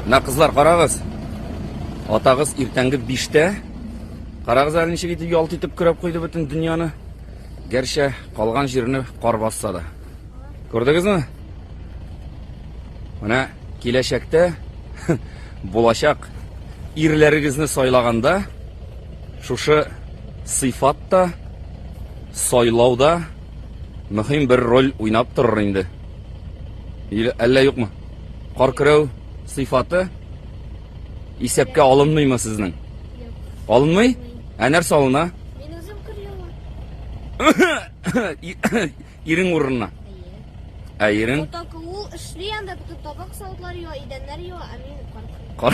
Мына кызлар, карагыз. Атагыз иртәнге 5-тә. Карагыз әле ничек итеп ялт итеп көрәп куйды бөтен дөньяны. Гәрчә калган җирне кар басса да. Күрдегезме? Менә киләчәктә булачак ирләрегезне сайлаганда шушы сыйфатта сайлауда мөһим бер роль уйнап торыр инде. Әллә юкмы? Кар көрәү сыйфаты исәпкә алынмыймы сезнең? Алынмый? Ә нәрсә алына? Мин үзем кырыyorum. Ирең урынына. Ә ирең? Тотак ул эшли анда табак савытлар юа, идәннәр юа, ә мин Кар.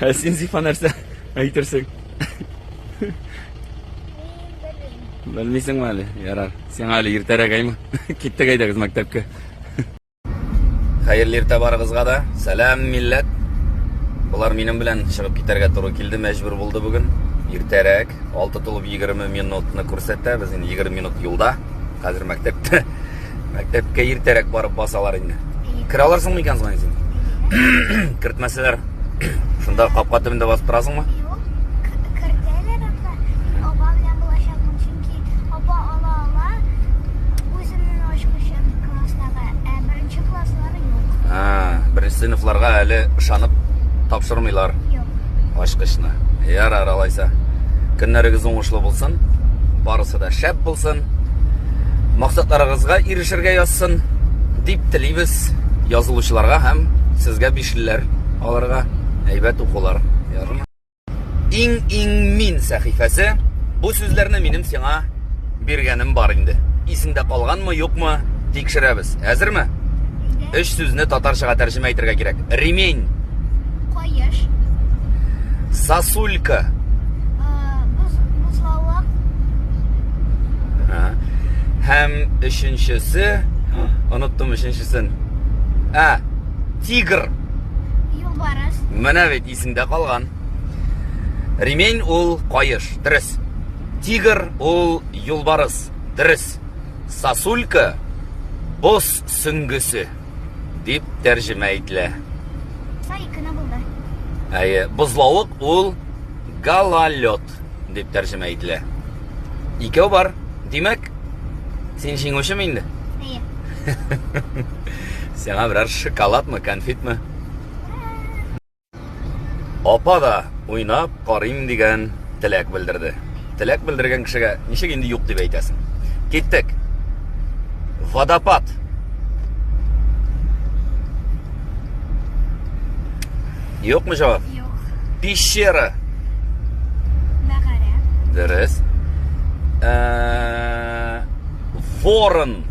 Ә син зифа нәрсә әйтерсең? Белмисеңме әле? Ярар. Син әле иртәрәк әйме? Киттек әйдәгез мәктәпкә. Хәерле иртә барыгызга да. Сәлам милләт. Булар минем белән чыгып китәргә туры килде, мәҗбүр булды бүген. Иртәрәк 6:20 минутны күрсәтә. Без инде 20 минут юлда. Хәзер мәктәптә. Мәктәпкә иртәрәк барып басалар инде. Кирә алырсыңмы икән син? Кертмәсәләр. Шунда капка төбендә басып торасыңмы? Юк, кертәләр анда. Апа белән булачакмын, чөнки апа ала үзенең ачкычын класстагы, беренче класслары юк. Беренче сыйныфларга әле ышанып тапшырмыйлар. Юк. Ачкычны. Ярар алайса. Көннәрегез уңышлы булсын. Барысы да шәп булсын. Максатларыгызга ирешергә язсын дип телибез язылучыларга һәм сезгә бишлеләр аларга әйбәт укулар. Ярымы? Иң мин сәхифәсе. Бу сүзләрне минем сиңа биргәнем бар инде. Исеңдә калганмы, юкмы? Тикшерәбез. Әзерме? 3 сүзне татарчага тәрҗемә итәргә кирәк. Ремень. Кайыш. Сосулька. Бузлавык. Һәм өченчесе, оныттым өченчесен. Тигр. Юлбарыс. Менә бит исеңдә калган. Ремень ул кайыш, дөрес. Тигр ул юлбарыс, дөрес. Сосулька боз сөңгесе дип тәрҗемә ителә. Сайкына булды. Бозлавык ул гололед дип тәрҗемә ителә. Икәү бар. Димәк, син җиңүчеме инде? Сиңа берәр шоколадмы, конфетмы? Апа да уйнап карыйм дигән теләк белдерде. Теләк белдергән кешегә ничек инде юк дип әйтәсең? Киттек. Водопад. Юкмы җавап? Юк. Пещера. Мәгарә. Дөрес. Ворон.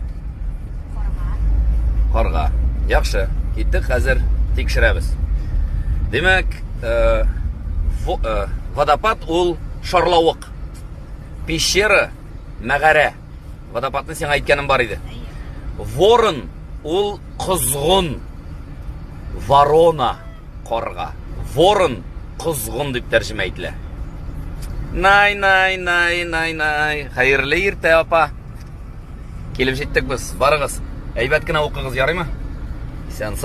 Карга. Яхшы. Киттек, хәзер тикшерәбез. Демәк, водопад ул шарлавык. Пещера мәгарә. Водопадны сиңа әйткәнем бар иде. Ворон ул козгын. Ворона карга. Ворон козгын дип тәрҗемә ителә. Най. Хәерле иртә, апа. Килеп җиттек без. Барыгыз. Әйбәт кенә укыгыз, ярыймы? Исән